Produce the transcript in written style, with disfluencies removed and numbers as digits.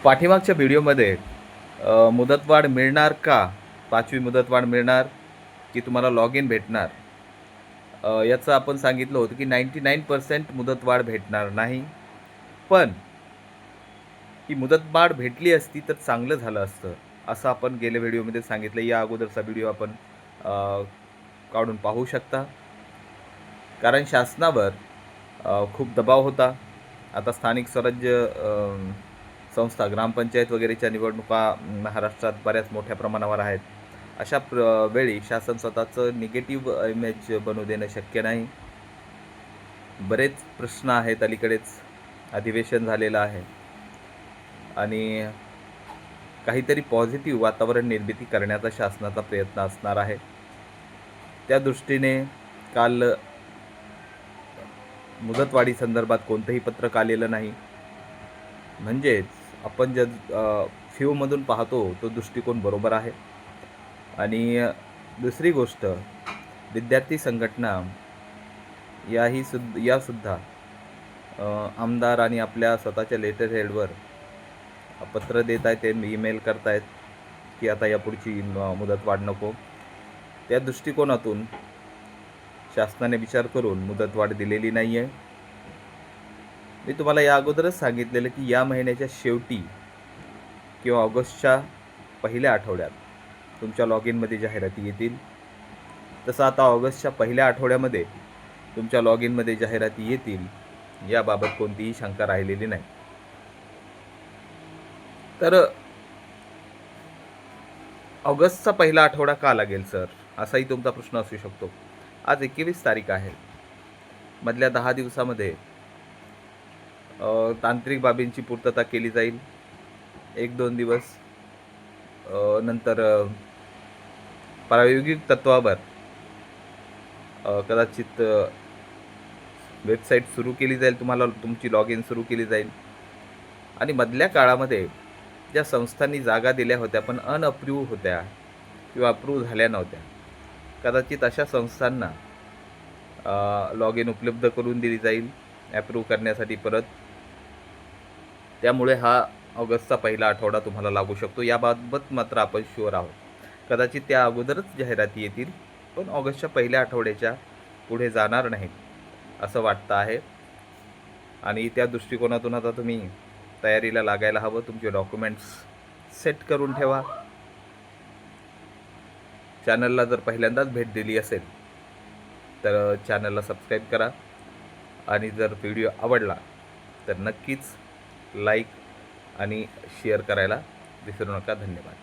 पाठीमागच्या व्हिडिओमध्ये मुदतवाढ मिळणार का? 5वी मुदतवाढ मिळणार की तुम्हाला लॉग इन भेटणार? याचं आपण सांगितलं होतं की 99% मुदतवाढ भेटणार नाही. पण ही मुदतवाढ भेटली असती तर चांगलं झालं असतं, असं आपण गेल्या व्हिडिओमध्ये सांगितलं. या अगोदरचा व्हिडिओ आपण अ, काढून पाहू शकता. कारण शासनावर खूप दबाव होता. आता स्थानिक स्वराज्य संस्था, ग्रामपंचायत वगैरेच्या निवडणुका महाराष्ट्रात बऱ्याच मोठ्या प्रमाणावर आहेत. अशा वेळी शासन स्वतःचं निगेटिव्ह इमेज बनवू देणं शक्य नाही. बरेच प्रश्न आहेत. अलीकडेच अधिवेशन झालेलं आहे आणि काहीतरी पॉझिटिव्ह वातावरण निर्मिती करण्याचा शासनाचा प्रयत्न असणार आहे. त्या दृष्टीने काल मुदतवाढी संदर्भात कोणतंही पत्रक आलेलं नाही. म्हणजेच आपण ज्या फ्यूमधून पाहतो तो दृष्टिकोन बरोबर आहे. आणि दुसरी गोष्ट, विद्यार्थी संघटना यासुद्धा आमदार आणि आपल्या स्वतःच्या लेटर हेडवर पत्र देत आहेत, ईमेल करतायत की आता यापुढची मुदतवाढ नको. त्या दृष्टिकोनातून शासनाने विचार करून मुदतवाढ दिलेली नाही आहे. मी तुम्हाला या अगोदरच सांगितलेलं की या महिन्याच्या शेवटी किंवा ऑगस्टच्या पहिल्या आठवड्यात तुमच्या लॉग इनमध्ये जाहिराती येतील. तसं आता ऑगस्टच्या पहिल्या आठवड्यामध्ये तुमच्या लॉग इनमध्ये जाहिराती येतील, याबाबत कोणतीही शंका राहिलेली नाही. तर ऑगस्टचा पहिला आठवडा का लागेल सर, असाही तुमचा प्रश्न असू शकतो. आज 21 तारीख आहे. मधल्या 10 दिवसामध्ये तांत्रिक बाबींची पूर्तता केली जाईल. 1-2 दिवस नंतर प्रायोगिक तत्त्वावर कदाचित वेबसाईट सुरू केली जाईल, तुम्हाला तुमची लॉग इन सुरू केली जाईल. आणि मधल्या काळामध्ये ज्या संस्थांनी जागा दिल्या होत्या पण अनअप्रूव्ह होत्या किंवा अप्रूव्ह झाल्या नव्हत्या, कदाचित अशा संस्थांना लॉग इन उपलब्ध करून दिली जाईल ॲप्रूव्ह करण्यासाठी परत. त्यामुळे हा ऑगस्टचा पहिला आठवडा तुम्हाला लागू शकतो. याबाबत मात्र आपण शुअर आहोत. कदाचित त्या अगोदरच जाहिराती येतील, पण ऑगस्टच्या पहिल्या आठवड्याच्या पुढे जाणार नाहीत असं वाटतं आहे. आणि त्या दृष्टिकोनातून आता तुम्ही तयारीला लागायला हवं. तुमचे डॉक्युमेंट्स सेट करून ठेवा. चॅनलला जर पहिल्यांदाच भेट दिली असेल तर चॅनलला सबस्क्राईब करा. आणि जर व्हिडिओ आवडला तर नक्कीच लाईक आणि शेअर करायला विसरू नका. धन्यवाद.